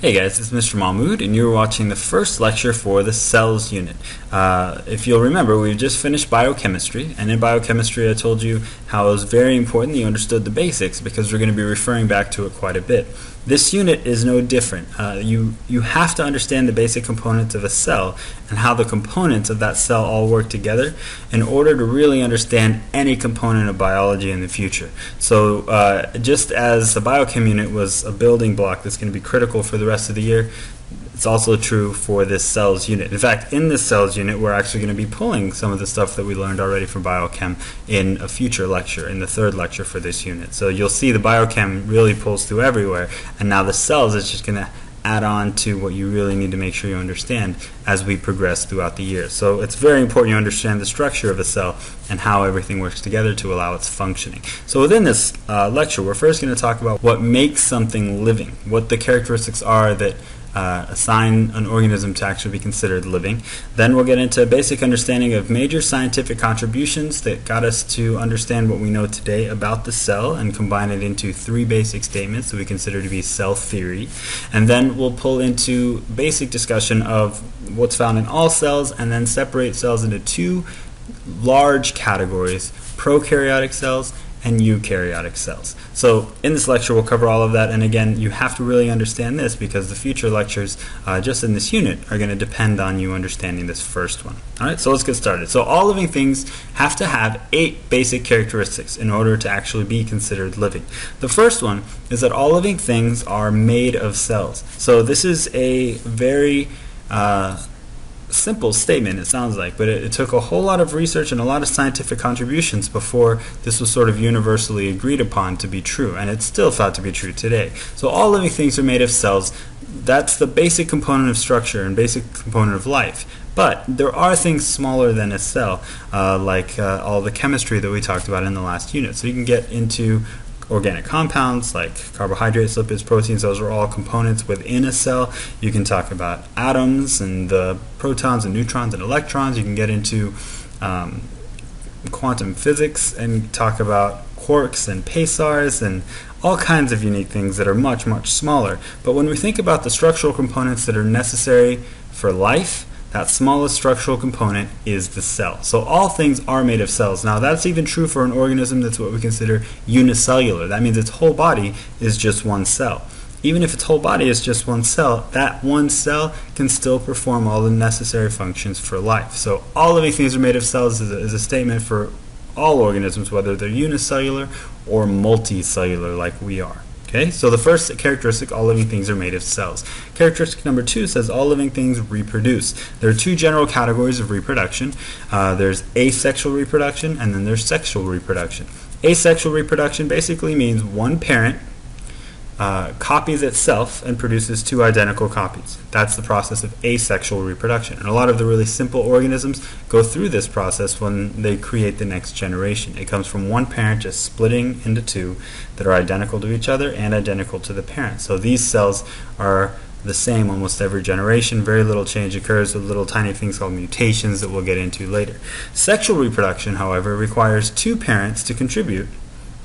Hey guys, it's Mr. Mahmood, and you're watching the first lecture for the cells unit. If you'll remember, we've just finished biochemistry, and in biochemistry I told you how it was very important that you understood the basics because we're going to be referring back to it quite a bit. This unit is no different. You have to understand the basic components of a cell and how the components of that cell all work together in order to really understand any component of biology in the future. So just as the biochem unit was a building block that's going to be critical for the rest of the year, it's also true for this cells unit. In fact, in this cells unit, we're actually going to be pulling some of the stuff that we learned already from biochem in a future lecture, in the third lecture for this unit. So you'll see the biochem really pulls through everywhere, and now the cells is just going to add on to what you really need to make sure you understand as we progress throughout the year. So it's very important you understand the structure of a cell and how everything works together to allow its functioning. So within this lecture, we're first going to talk about what makes something living, what the characteristics are that assign an organism to actually be considered living. Then we'll get into a basic understanding of major scientific contributions that got us to understand what we know today about the cell and combine it into three basic statements that we consider to be cell theory. And then we'll pull into basic discussion of what's found in all cells and then separate cells into two large categories: prokaryotic cells and eukaryotic cells. So in this lecture we'll cover all of that, and again you have to really understand this because the future lectures just in this unit are going to depend on you understanding this first one. Alright, so let's get started. So all living things have to have 8 basic characteristics in order to actually be considered living. The first one is that all living things are made of cells. So this is a very simple statement, it sounds like, but it took a whole lot of research and a lot of scientific contributions before this was sort of universally agreed upon to be true, and it's still thought to be true today. So all living things are made of cells. That's the basic component of structure and basic component of life. But there are things smaller than a cell, like all the chemistry that we talked about in the last unit. So you can get into organic compounds like carbohydrates, lipids, proteins. Those are all components within a cell. You can talk about atoms and the protons and neutrons and electrons. You can get into quantum physics and talk about quarks and pulsars and all kinds of unique things that are much, much smaller. But when we think about the structural components that are necessary for life, that smallest structural component is the cell. So all things are made of cells. Now that's even true for an organism that's what we consider unicellular. That means its whole body is just one cell. Even if its whole body is just one cell, that one cell can still perform all the necessary functions for life. So all living things are made of cells is a statement for all organisms, whether they're unicellular or multicellular like we are. Okay, so the first characteristic, all living things are made of cells. Characteristic number 2 says all living things reproduce. There are 2 general categories of reproduction. There's asexual reproduction and then there's sexual reproduction. Asexual reproduction basically means one parent copies itself and produces 2 identical copies. That's the process of asexual reproduction. And a lot of the really simple organisms go through this process when they create the next generation. It comes from one parent just splitting into 2 that are identical to each other and identical to the parent. So these cells are the same almost every generation. Very little change occurs with little tiny things called mutations that we'll get into later. Sexual reproduction, however, requires 2 parents to contribute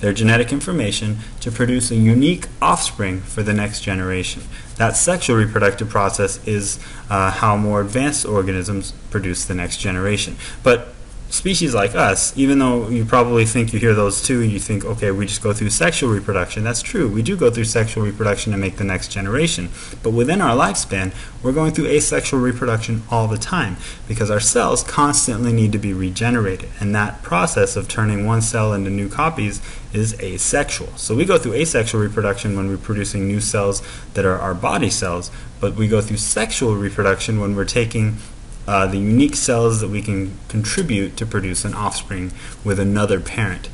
their genetic information to produce a unique offspring for the next generation. That sexual reproductive process is how more advanced organisms produce the next generation. But species like us, even though you probably think you hear those two and you think, okay, we just go through sexual reproduction. That's true. We do go through sexual reproduction to make the next generation. But within our lifespan, we're going through asexual reproduction all the time because our cells constantly need to be regenerated. And that process of turning one cell into new copies is asexual. So we go through asexual reproduction when we're producing new cells that are our body cells, but we go through sexual reproduction when we're taking the unique cells that we can contribute to produce an offspring with another parent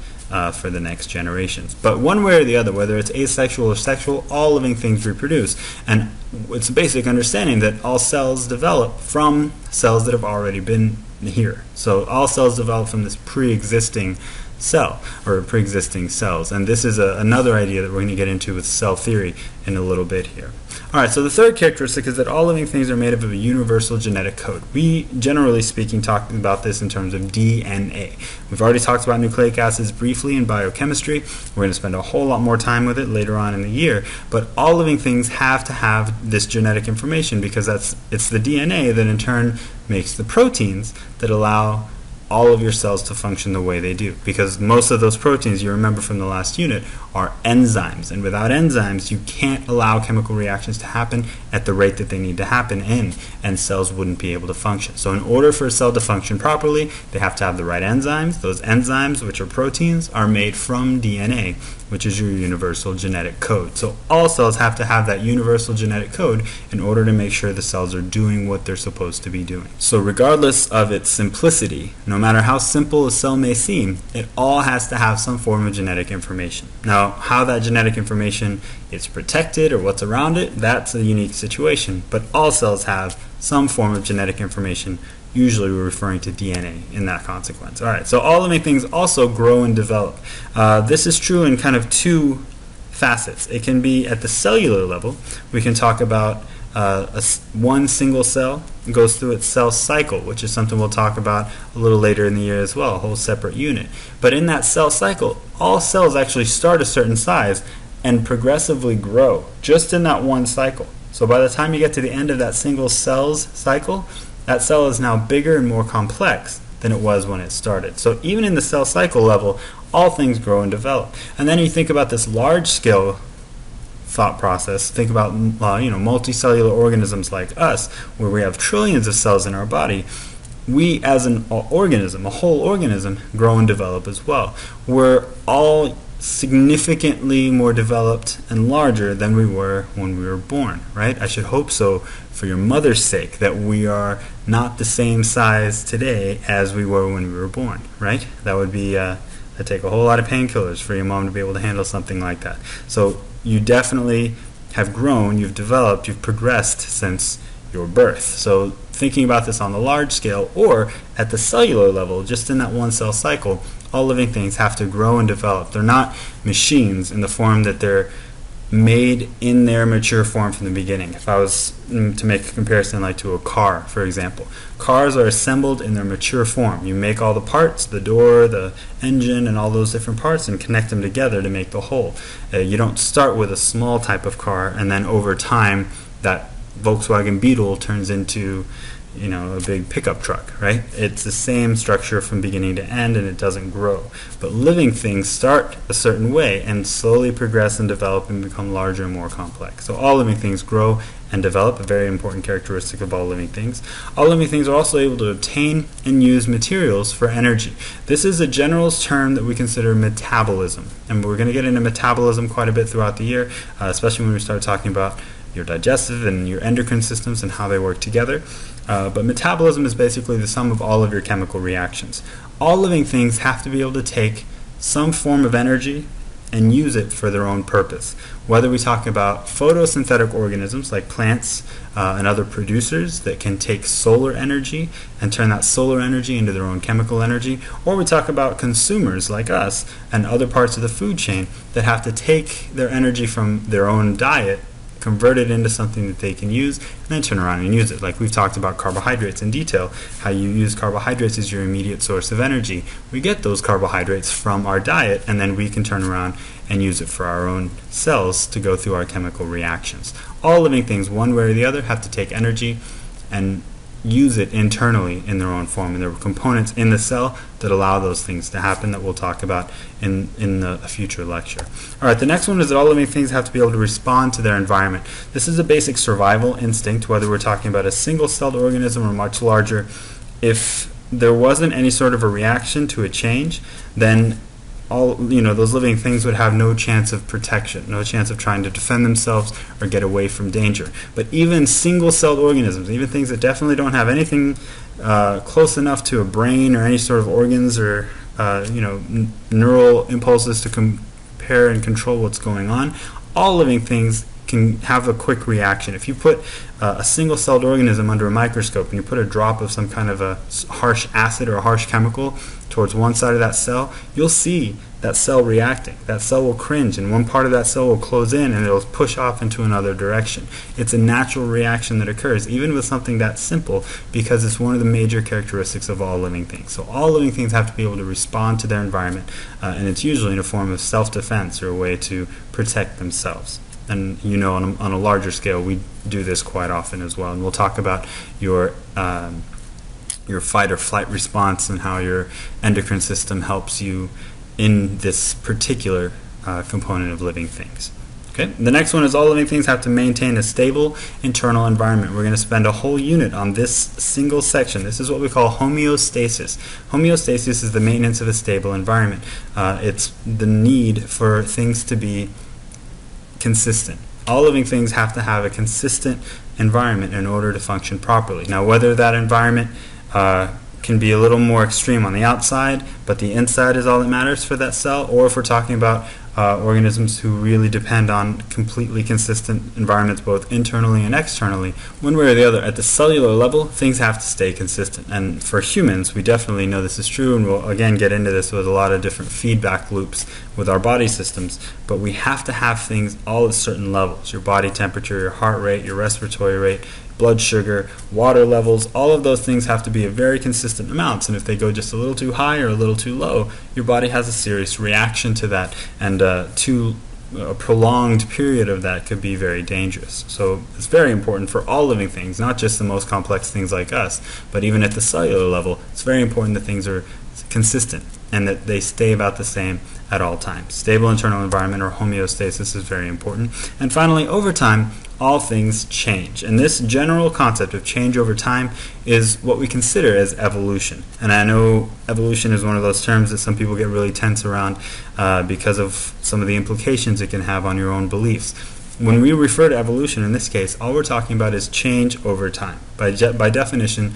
for the next generations. But one way or the other, whether it's asexual or sexual, all living things reproduce. And it's a basic understanding that all cells develop from cells that have already been here. So all cells develop from this pre-existing cell or pre-existing cells. And this is another idea that we're going to get into with cell theory in a little bit here. Alright, so the third characteristic is that all living things are made up of a universal genetic code. We, generally speaking, talk about this in terms of DNA. We've already talked about nucleic acids briefly in biochemistry. We're going to spend a whole lot more time with it later on in the year. But all living things have to have this genetic information because it's the DNA that in turn makes the proteins that allow all of your cells to function the way they do, because most of those proteins, you remember from the last unit, are enzymes, and without enzymes you can't allow chemical reactions to happen at the rate that they need to happen in, and cells wouldn't be able to function. So in order for a cell to function properly, they have to have the right enzymes. Those enzymes, which are proteins, are made from DNA, which is your universal genetic code. So all cells have to have that universal genetic code in order to make sure the cells are doing what they're supposed to be doing. So regardless of its simplicity, no matter how simple a cell may seem, it all has to have some form of genetic information. Now, how that genetic information is protected or what's around it, that's a unique situation. But all cells have some form of genetic information. Usually we're referring to DNA in that consequence. Alright, so all living things also grow and develop. This is true in kind of two facets. It can be at the cellular level. We can talk about one single cell goes through its cell cycle, which is something we'll talk about a little later in the year as well, a whole separate unit. But in that cell cycle, all cells actually start a certain size and progressively grow just in that one cycle. So by the time you get to the end of that single cell's cycle, that cell is now bigger and more complex than it was when it started. So even in the cell cycle level, all things grow and develop. And then you think about this large scale thought process. Think about multicellular organisms like us, where we have trillions of cells in our body. We as an organism, a whole organism, grow and develop as well. We're all significantly more developed and larger than we were when we were born, right? I should hope so for your mother's sake, that we are not the same size today as we were when we were born, right? That would be, that'd take a whole lot of painkillers for your mom to be able to handle something like that. So you definitely have grown, you've developed, you've progressed since your birth. So thinking about this on the large scale or at the cellular level, just in that one cell cycle, all living things have to grow and develop. They're not machines in the form that they're made in their mature form from the beginning. If I was to make a comparison like to a car, for example, cars are assembled in their mature form. You make all the parts, the door, the engine, and all those different parts, and connect them together to make the whole. You don't start with a small type of car and then over time that Volkswagen Beetle turns into a big pickup truck, right? It's the same structure from beginning to end, and it doesn't grow. But living things start a certain way and slowly progress and develop and become larger and more complex. So all living things grow and develop, a very important characteristic of all living things. All living things are also able to obtain and use materials for energy. This is a general term that we consider metabolism, and we're going to get into metabolism quite a bit throughout the year, especially when we start talking about your digestive and your endocrine systems and how they work together. But metabolism is basically the sum of all of your chemical reactions. All living things have to be able to take some form of energy and use it for their own purpose. Whether we talk about photosynthetic organisms like plants and other producers that can take solar energy and turn that solar energy into their own chemical energy, or we talk about consumers like us and other parts of the food chain that have to take their energy from their own diet, convert it into something that they can use, and then turn around and use it. Like we've talked about carbohydrates in detail, how you use carbohydrates as your immediate source of energy. We get those carbohydrates from our diet, and then we can turn around and use it for our own cells to go through our chemical reactions. All living things, one way or the other, have to take energy and use it internally in their own form, and there are components in the cell that allow those things to happen that we'll talk about in a future lecture. Alright, the next one is that all living things have to be able to respond to their environment. This is a basic survival instinct, whether we're talking about a single-celled organism or much larger. If there wasn't any sort of a reaction to a change, then those living things would have no chance of protection, no chance of trying to defend themselves or get away from danger. But even single-celled organisms, even things that definitely don't have anything close enough to a brain or any sort of organs or neural impulses to compare and control what's going on, all living things can have a quick reaction. If you put a single-celled organism under a microscope and you put a drop of some kind of a harsh acid or a harsh chemical towards one side of that cell, you'll see that cell reacting. That cell will cringe, and one part of that cell will close in and it'll push off into another direction. It's a natural reaction that occurs, even with something that simple, because it's one of the major characteristics of all living things. So all living things have to be able to respond to their environment, and it's usually in a form of self-defense or a way to protect themselves. And you know, on a larger scale, we do this quite often as well. And we'll talk about your fight or flight response and how your endocrine system helps you in this particular component of living things. Okay. The next one is all living things have to maintain a stable internal environment. We're going to spend a whole unit on this single section. This is what we call homeostasis. Homeostasis is the maintenance of a stable environment. It's the need for things to be consistent. All living things have to have a consistent environment in order to function properly. Now, whether that environment can be a little more extreme on the outside, but the inside is all that matters for that cell, or if we're talking about organisms who really depend on completely consistent environments both internally and externally, one way or the other, at the cellular level, things have to stay consistent. And for humans, we definitely know this is true, and we'll again get into this with a lot of different feedback loops with our body systems, but we have to have things all at certain levels. Your body temperature, your heart rate, your respiratory rate, blood sugar, water levels, all of those things have to be at very consistent amounts, and if they go just a little too high or a little too low, your body has a serious reaction to that, and a prolonged period of that could be very dangerous. So it's very important for all living things, not just the most complex things like us, but even at the cellular level, it's very important that things are consistent and that they stay about the same at all times. Stable internal environment, or homeostasis, is very important. And finally, over time, all things change. And this general concept of change over time is what we consider as evolution. And I know evolution is one of those terms that some people get really tense around because of some of the implications it can have on your own beliefs. When we refer to evolution in this case, all we're talking about is change over time. By definition,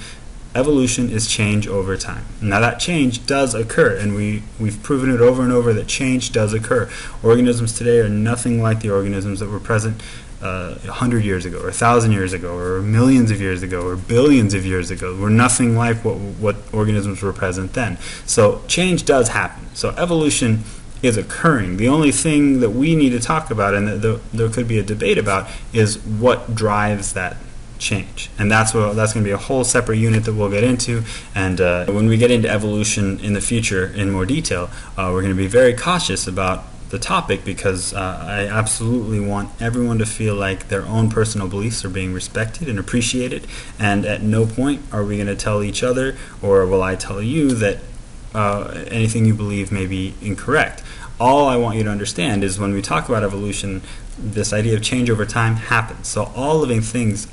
evolution is change over time. Now that change does occur, and we've proven it over and over that change does occur. Organisms today are nothing like the organisms that were present 100 years ago, or 1,000 years ago, or millions of years ago, or billions of years ago. We're nothing like what organisms were present then. So change does happen. So evolution is occurring. The only thing that we need to talk about, and that there could be a debate about, is what drives that change. And that's going to be a whole separate unit that we'll get into. And when we get into evolution in the future in more detail, we're going to be very cautious about the topic, because I absolutely want everyone to feel like their own personal beliefs are being respected and appreciated, and at no point are we going to tell each other, or will I tell you, that anything you believe may be incorrect. All I want you to understand is when we talk about evolution, this idea of change over time happens. So all living things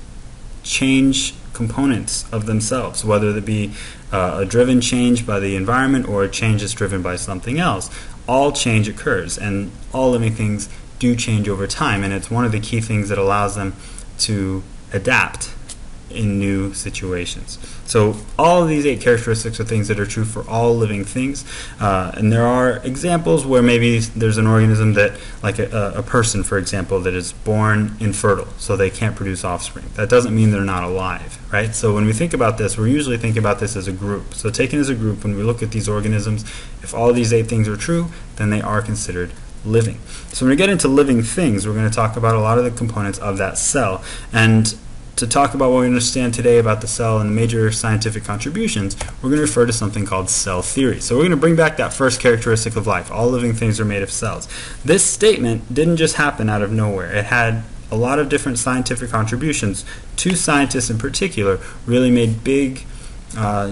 change components of themselves, whether it be a driven change by the environment or a change that's driven by something else. All change occurs, and all living things do change over time, and it's one of the key things that allows them to adapt in new situations. So all of these 8 characteristics are things that are true for all living things, and there are examples where maybe there's an organism that, like a person, for example, that is born infertile, so they can't produce offspring. That doesn't mean they're not alive, right? So when we think about this, we're usually thinking about this as a group. So taken as a group, when we look at these organisms, if all of these 8 things are true, then they are considered living. So when we get into living things, we're going to talk about a lot of the components of that cell. And to talk about what we understand today about the cell and major scientific contributions, we're going to refer to something called cell theory. So we're going to bring back that first characteristic of life. All living things are made of cells. This statement didn't just happen out of nowhere. It had a lot of different scientific contributions. 2 scientists in particular really made big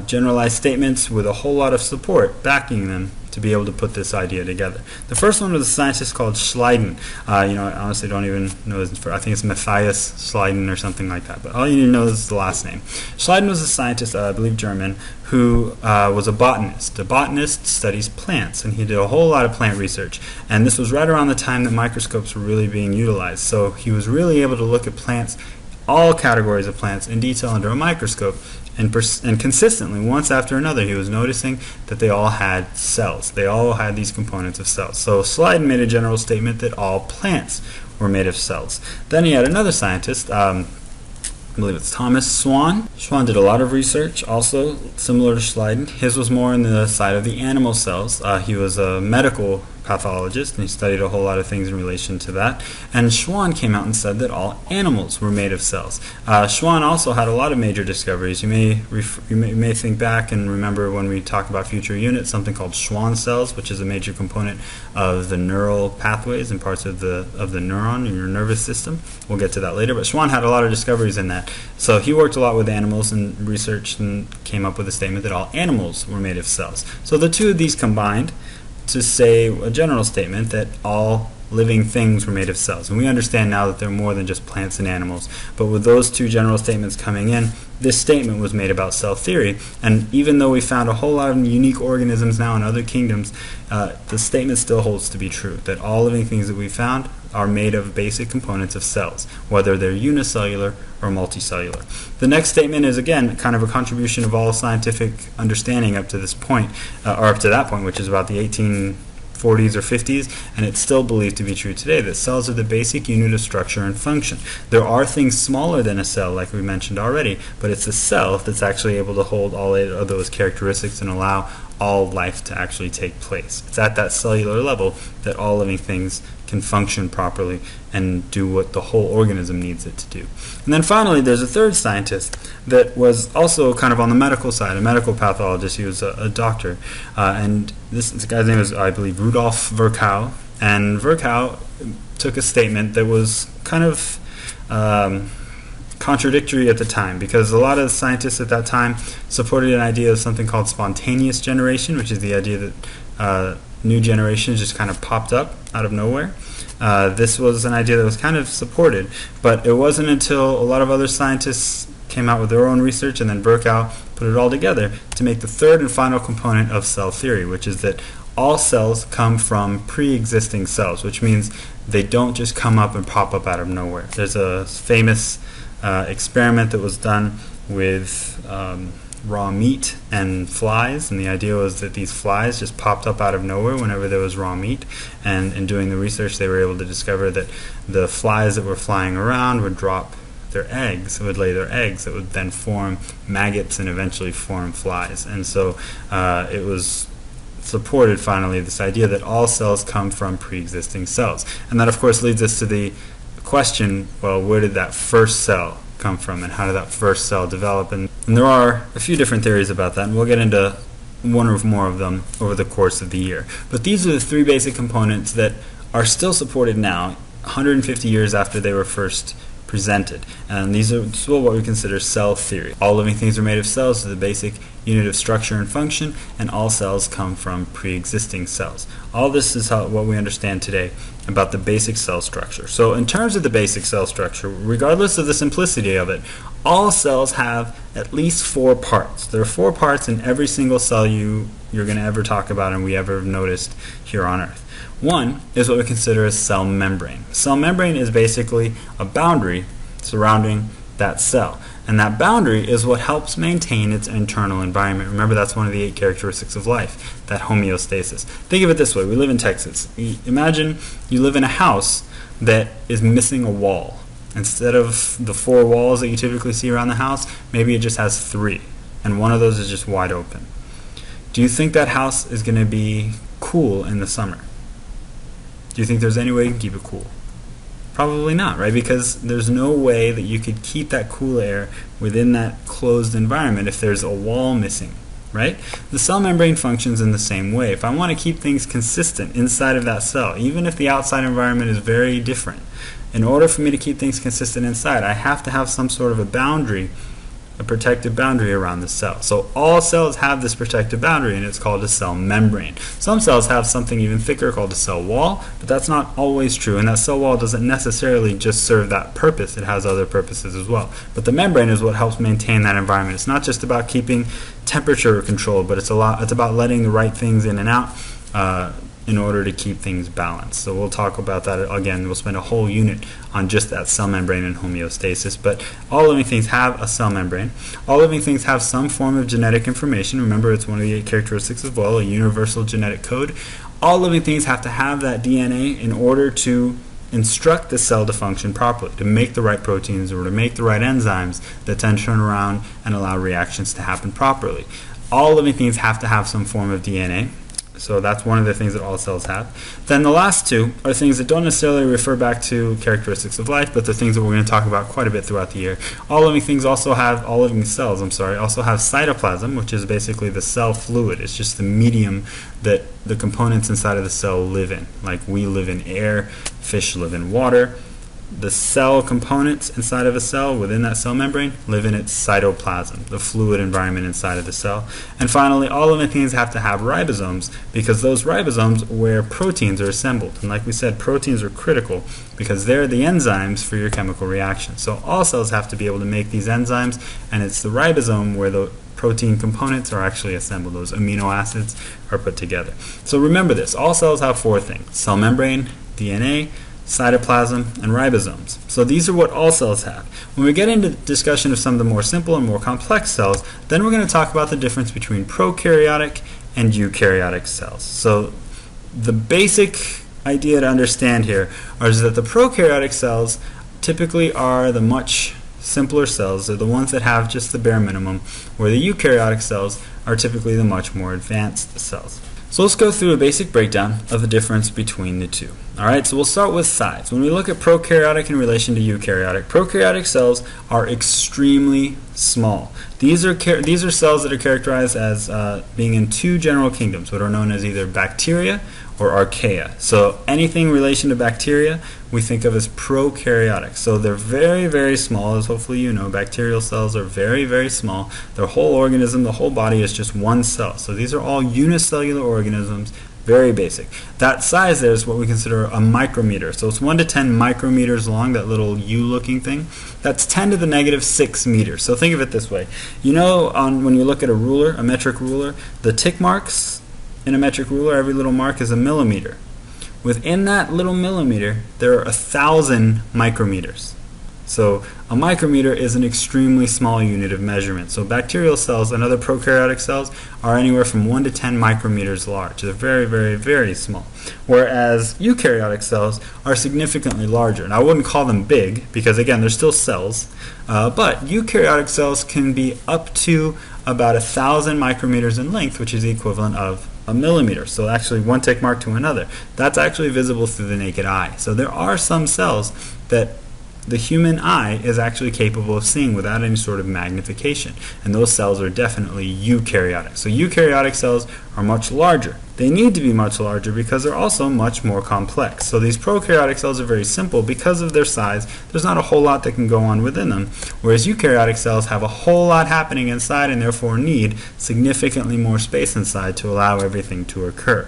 generalized statements with a whole lot of support backing them to be able to put this idea together. The first one was a scientist called Schleiden. I honestly don't even know his first. I think it's Matthias Schleiden or something like that, but all you need to know is the last name. Schleiden was a scientist, I believe German, who was a botanist. A botanist studies plants, and he did a whole lot of plant research. And this was right around the time that microscopes were really being utilized. So he was really able to look at plants, all categories of plants, in detail under a microscope. And consistently, once after another, he was noticing that they all had cells. They all had these components of cells. So Schleiden made a general statement that all plants were made of cells. Then he had another scientist, I believe it's Thomas Swan. Swan did a lot of research, also similar to Schleiden. His was more on the side of the animal cells. He was a medical pathologist, and he studied a whole lot of things in relation to that. And Schwann came out and said that all animals were made of cells. Schwann also had a lot of major discoveries. You may think back and remember when we talk about future units, something called Schwann cells, which is a major component of the neural pathways and parts of the neuron in your nervous system. We'll get to that later. But Schwann had a lot of discoveries in that. So he worked a lot with animals and researched and came up with a statement that all animals were made of cells. So the two of these combined to say a general statement that all living things were made of cells. And we understand now that they're more than just plants and animals. But with those two general statements coming in, this statement was made about cell theory. And even though we found a whole lot of unique organisms now in other kingdoms, the statement still holds to be true, that all living things that we found are made of basic components of cells, whether they're unicellular or multicellular. The next statement is, again, kind of a contribution of all scientific understanding up to this point, or up to that point, which is about the 1840s or 50s, and it's still believed to be true today, that cells are the basic unit of structure and function. There are things smaller than a cell, like we mentioned already, but it's the cell that's actually able to hold all of those characteristics and allow all life to actually take place. It's at that cellular level that all living things can function properly and do what the whole organism needs it to do. And then finally, there's a third scientist that was also kind of on the medical side, a medical pathologist. He was a doctor. And this guy's name is, I believe, Rudolf Virchow. And Virchow took a statement that was kind of contradictory at the time, because a lot of scientists at that time supported an idea of something called spontaneous generation, which is the idea that new generations just kind of popped up out of nowhere. This was an idea that was kind of supported, but it wasn't until a lot of other scientists came out with their own research and then Virchow put it all together to make the third and final component of cell theory, which is that all cells come from pre-existing cells, which means they don't just come up and pop up out of nowhere. There's a famous experiment that was done with raw meat and flies, and the idea was that these flies just popped up out of nowhere whenever there was raw meat, and in doing the research they were able to discover that the flies that were flying around would drop their eggs, would lay their eggs that would then form maggots and eventually form flies. And so it was supported finally, this idea that all cells come from pre-existing cells. And that of course leads us to the question, well, where did that first cell come from and how did that first cell develop? And there are a few different theories about that, and we'll get into one or more of them over the course of the year. But these are the three basic components that are still supported now, 150 years after they were first presented. And these are what we consider cell theory. All living things are made of cells, so the basic unit of structure and function, and all cells come from pre-existing cells. All this is what we understand today about the basic cell structure. So in terms of the basic cell structure, regardless of the simplicity of it, all cells have at least 4 parts. There are 4 parts in every single cell you're going to ever talk about and we ever have noticed here on Earth. One is what we consider a cell membrane. Cell membrane is basically a boundary surrounding that cell. And that boundary is what helps maintain its internal environment. Remember, that's one of the 8 characteristics of life, that homeostasis. Think of it this way. We live in Texas. Imagine you live in a house that is missing a wall. Instead of the 4 walls that you typically see around the house, maybe it just has 3. And one of those is just wide open. Do you think that house is going to be cool in the summer? Do you think there's any way you can keep it cool? Probably not, right? Because there's no way that you could keep that cool air within that closed environment if there's a wall missing, right? The cell membrane functions in the same way. If I want to keep things consistent inside of that cell, even if the outside environment is very different, in order for me to keep things consistent inside, I have to have some sort of a boundary, a protective boundary around the cell. So all cells have this protective boundary, and it's called a cell membrane. Some cells have something even thicker called a cell wall, but that's not always true, and that cell wall doesn't necessarily just serve that purpose. It has other purposes as well. But the membrane is what helps maintain that environment. It's not just about keeping temperature controlled, but it's about letting the right things in and out in order to keep things balanced. So we'll talk about that again. We'll spend a whole unit on just that cell membrane and homeostasis. But all living things have a cell membrane. All living things have some form of genetic information. Remember, it's one of the 8 characteristics as well, a universal genetic code. All living things have to have that DNA in order to instruct the cell to function properly, to make the right proteins or to make the right enzymes that then turn around and allow reactions to happen properly. All living things have to have some form of DNA. So that's one of the things that all cells have. Then the last two are things that don't necessarily refer back to characteristics of life, but the things that we're going to talk about quite a bit throughout the year. All living cells also have cytoplasm, which is basically the cell fluid. It's just the medium that the components inside of the cell live in. Like we live in air, fish live in water. The cell components inside of a cell within that cell membrane live in its cytoplasm, the fluid environment inside of the cell. And finally, all living things have to have ribosomes because those ribosomes where proteins are assembled. And like we said, proteins are critical because they're the enzymes for your chemical reaction. So all cells have to be able to make these enzymes, and it's the ribosome where the protein components are actually assembled. Those amino acids are put together. So remember this, all cells have four things: cell membrane, DNA, cytoplasm, and ribosomes. So these are what all cells have. When we get into discussion of some of the more simple and more complex cells, then we're going to talk about the difference between prokaryotic and eukaryotic cells. So the basic idea to understand here is that the prokaryotic cells typically are the much simpler cells. They're the ones that have just the bare minimum, where the eukaryotic cells are typically the much more advanced cells. So let's go through a basic breakdown of the difference between the two. Alright, so we'll start with size. When we look at prokaryotic in relation to eukaryotic, prokaryotic cells are extremely small. These are cells that are characterized as being in two general kingdoms, what are known as either bacteria or archaea. So anything in relation to bacteria we think of as prokaryotic. So they're very, very small. As hopefully you know, bacterial cells are very, very small. Their whole organism, the whole body is just one cell. So these are all unicellular organisms, very basic. That size there is what we consider a micrometer. So it's 1 to 10 micrometers long, that little U-looking thing. That's 10 to the negative 6 meters. So think of it this way. You know, when you look at a ruler, a metric ruler, the tick marks in a metric ruler, every little mark is a millimeter. Within that little millimeter, there are 1,000 micrometers. So a micrometer is an extremely small unit of measurement. So bacterial cells and other prokaryotic cells are anywhere from 1 to 10 micrometers large. They're very, very, very small. Whereas eukaryotic cells are significantly larger. And I wouldn't call them big because, again, they're still cells. But eukaryotic cells can be up to about 1,000 micrometers in length, which is the equivalent of a millimeter. So actually one tick mark to another. That's actually visible through the naked eye. So there are some cells that the human eye is actually capable of seeing without any sort of magnification. And those cells are definitely eukaryotic. So eukaryotic cells are much larger. They need to be much larger because they're also much more complex. So these prokaryotic cells are very simple because of their size. There's not a whole lot that can go on within them. Whereas eukaryotic cells have a whole lot happening inside and therefore need significantly more space inside to allow everything to occur.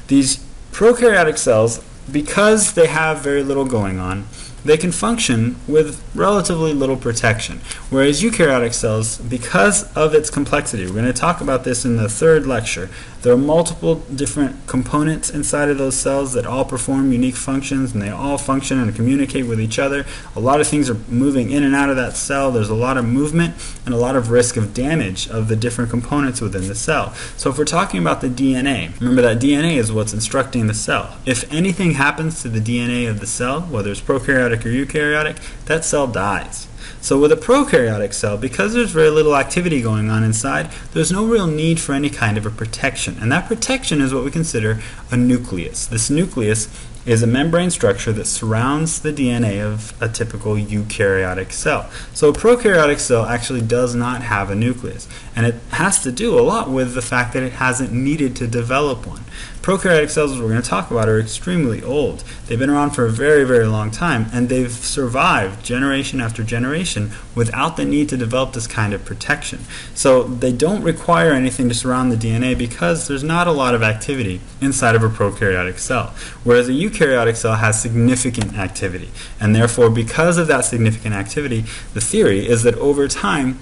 These prokaryotic cells, because they have very little going on, they can function with relatively little protection. Whereas eukaryotic cells, because of its complexity, we're going to talk about this in the third lecture, there are multiple different components inside of those cells that all perform unique functions, and they all function and communicate with each other. A lot of things are moving in and out of that cell. There's a lot of movement and a lot of risk of damage of the different components within the cell. So if we're talking about the DNA, remember that DNA is what's instructing the cell. If anything happens to the DNA of the cell, whether it's prokaryotic or eukaryotic, that cell dies. So with a prokaryotic cell, because there's very little activity going on inside, there's no real need for any kind of a protection. And that protection is what we consider a nucleus. This nucleus is a membrane structure that surrounds the DNA of a typical eukaryotic cell. So a prokaryotic cell actually does not have a nucleus. And it has to do a lot with the fact that it hasn't needed to develop one. Prokaryotic cells, as we're going to talk about, are extremely old. They've been around for a very, very long time, and they've survived generation after generation without the need to develop this kind of protection. So they don't require anything to surround the DNA because there's not a lot of activity inside of a prokaryotic cell. Whereas a eukaryotic cell has significant activity. And therefore, because of that significant activity, the theory is that over time,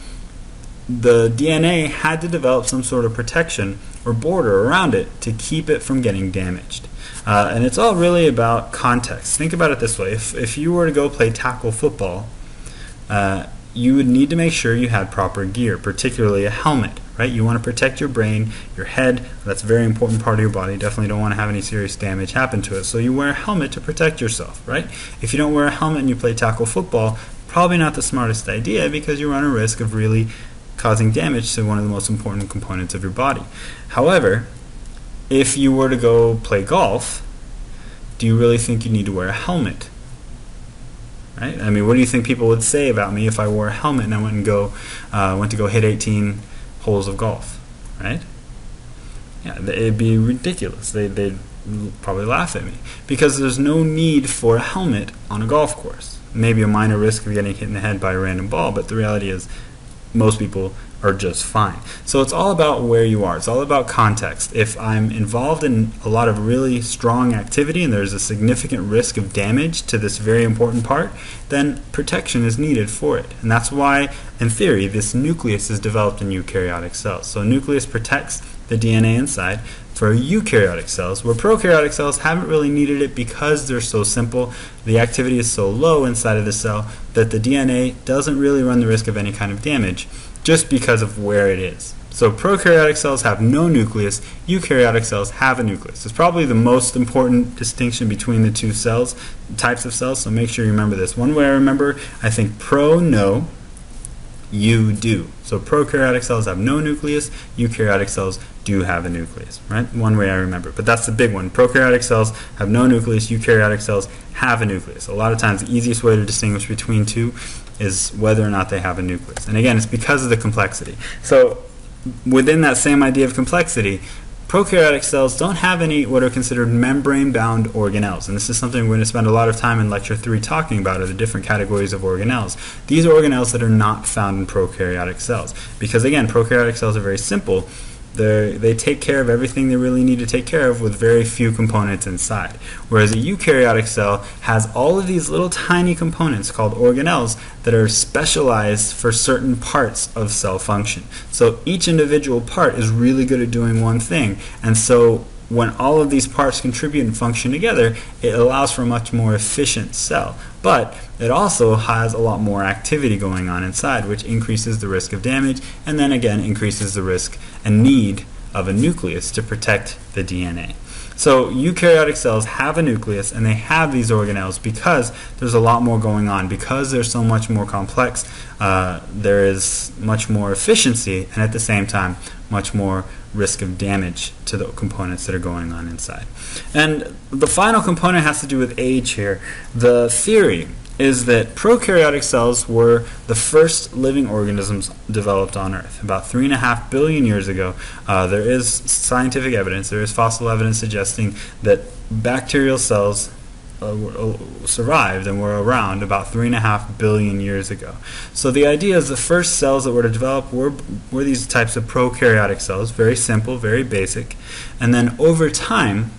the DNA had to develop some sort of protection or border around it to keep it from getting damaged. And it's all really about context. Think about it this way. If you were to go play tackle football, you would need to make sure you had proper gear, particularly a helmet, right? You want to protect your brain, your head. That's a very important part of your body. Definitely don't want to have any serious damage happen to it. So you wear a helmet to protect yourself, right? If you don't wear a helmet and you play tackle football, probably not the smartest idea, because you run a risk of really causing damage to one of the most important components of your body. However, if you were to go play golf, do you really think you need to wear a helmet? Right? I mean, what do you think people would say about me if I wore a helmet and I went to go hit 18 holes of golf? Right? Yeah, it'd be ridiculous. They'd probably laugh at me, because there's no need for a helmet on a golf course. Maybe a minor risk of getting hit in the head by a random ball, but the reality is most people are just fine. So it's all about where you are. It's all about context. If I'm involved in a lot of really strong activity and there's a significant risk of damage to this very important part, then protection is needed for it. And that's why, in theory, this nucleus is developed in eukaryotic cells. So a nucleus protects the DNA inside for eukaryotic cells, where prokaryotic cells haven't really needed it because they're so simple. The activity is so low inside of the cell that the DNA doesn't really run the risk of any kind of damage, just because of where it is. So prokaryotic cells have no nucleus, eukaryotic cells have a nucleus. It's probably the most important distinction between the two types of cells, so make sure you remember this. One way I remember, I think no, you do. So prokaryotic cells have no nucleus, eukaryotic cells do have a nucleus, right? One way I remember, but that's the big one. Prokaryotic cells have no nucleus, eukaryotic cells have a nucleus. A lot of times the easiest way to distinguish between two is whether or not they have a nucleus. And again, it's because of the complexity. So within that same idea of complexity, prokaryotic cells don't have any what are considered membrane-bound organelles. And this is something we're going to spend a lot of time in Lecture 3 talking about, are the different categories of organelles. These are organelles that are not found in prokaryotic cells. Because again, prokaryotic cells are very simple. They take care of everything they really need to take care of with very few components inside. Whereas a eukaryotic cell has all of these little tiny components called organelles that are specialized for certain parts of cell function. So each individual part is really good at doing one thing. And so when all of these parts contribute and function together, it allows for a much more efficient cell. But it also has a lot more activity going on inside, which increases the risk of damage, and then again increases the risk and need of a nucleus to protect the DNA. So eukaryotic cells have a nucleus, and they have these organelles because there's a lot more going on. Because they're so much more complex, there is much more efficiency, and at the same time much more risk of damage to the components that are going on inside. And the final component has to do with age here. The theory is that prokaryotic cells were the first living organisms developed on Earth. About 3.5 billion years ago, there is scientific evidence, there is fossil evidence suggesting that bacterial cells survived and were around about 3.5 billion years ago. So the idea is the first cells that were to develop were these types of prokaryotic cells, very simple, very basic, and then over time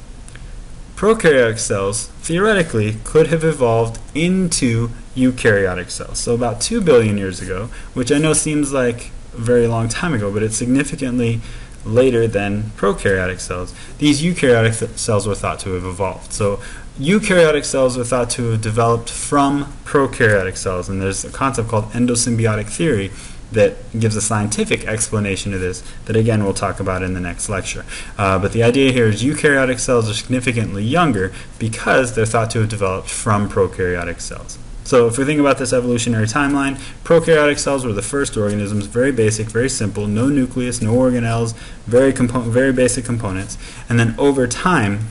prokaryotic cells theoretically could have evolved into eukaryotic cells. So about 2 billion years ago, which I know seems like a very long time ago, but it's significantly later than prokaryotic cells, these eukaryotic cells were thought to have evolved. So eukaryotic cells are thought to have developed from prokaryotic cells, and there's a concept called endosymbiotic theory that gives a scientific explanation of this that again we'll talk about in the next lecture. But the idea here is eukaryotic cells are significantly younger because they're thought to have developed from prokaryotic cells. So if we think about this evolutionary timeline, prokaryotic cells were the first organisms, very basic, very simple, no nucleus, no organelles, very basic components. And then over time,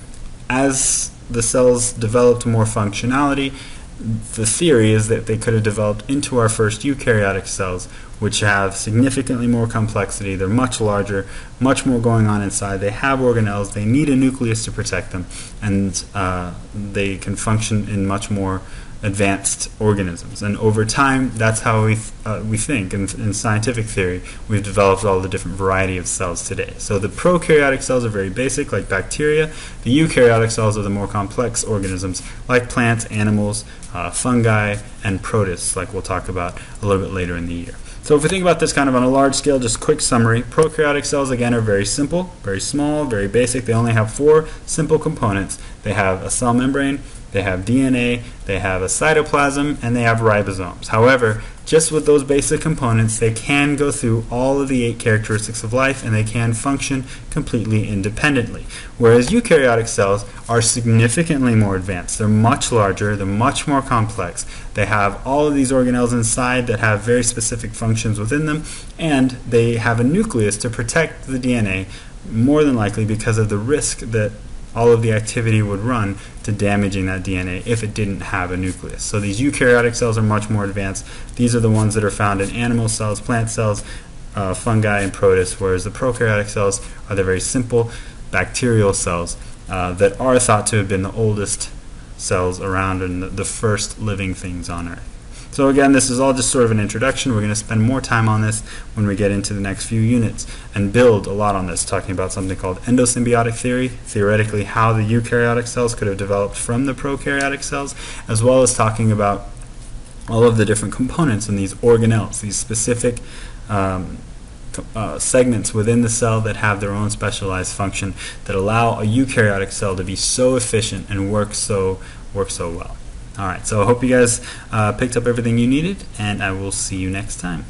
as the cells developed more functionality, the theory is that they could have developed into our first eukaryotic cells, which have significantly more complexity. They're much larger, much more going on inside. They have organelles. They need a nucleus to protect them, and they can function in much more advanced organisms. And over time, that's how we think. In scientific theory, we've developed all the different variety of cells today. So the prokaryotic cells are very basic, like bacteria. The eukaryotic cells are the more complex organisms, like plants, animals, fungi, and protists, like we'll talk about a little bit later in the year. So if we think about this kind of on a large scale, just a quick summary, prokaryotic cells again are very simple, very small, very basic. They only have 4 simple components. They have a cell membrane, they have DNA, they have a cytoplasm, and they have ribosomes. However, just with those basic components, they can go through all of the 8 characteristics of life, and they can function completely independently. Whereas eukaryotic cells are significantly more advanced. They're much larger, they're much more complex. They have all of these organelles inside that have very specific functions within them, and they have a nucleus to protect the DNA, more than likely because of the risk that all of the activity would run to damaging that DNA if it didn't have a nucleus. So these eukaryotic cells are much more advanced. These are the ones that are found in animal cells, plant cells, fungi, and protists, whereas the prokaryotic cells are the very simple bacterial cells that are thought to have been the oldest cells around and the first living things on Earth. So again, this is all just sort of an introduction. We're going to spend more time on this when we get into the next few units and build a lot on this, talking about something called endosymbiotic theory, theoretically how the eukaryotic cells could have developed from the prokaryotic cells, as well as talking about all of the different components in these organelles, these specific segments within the cell that have their own specialized function that allow a eukaryotic cell to be so efficient and work so well. Alright, so I hope you guys picked up everything you needed, and I will see you next time.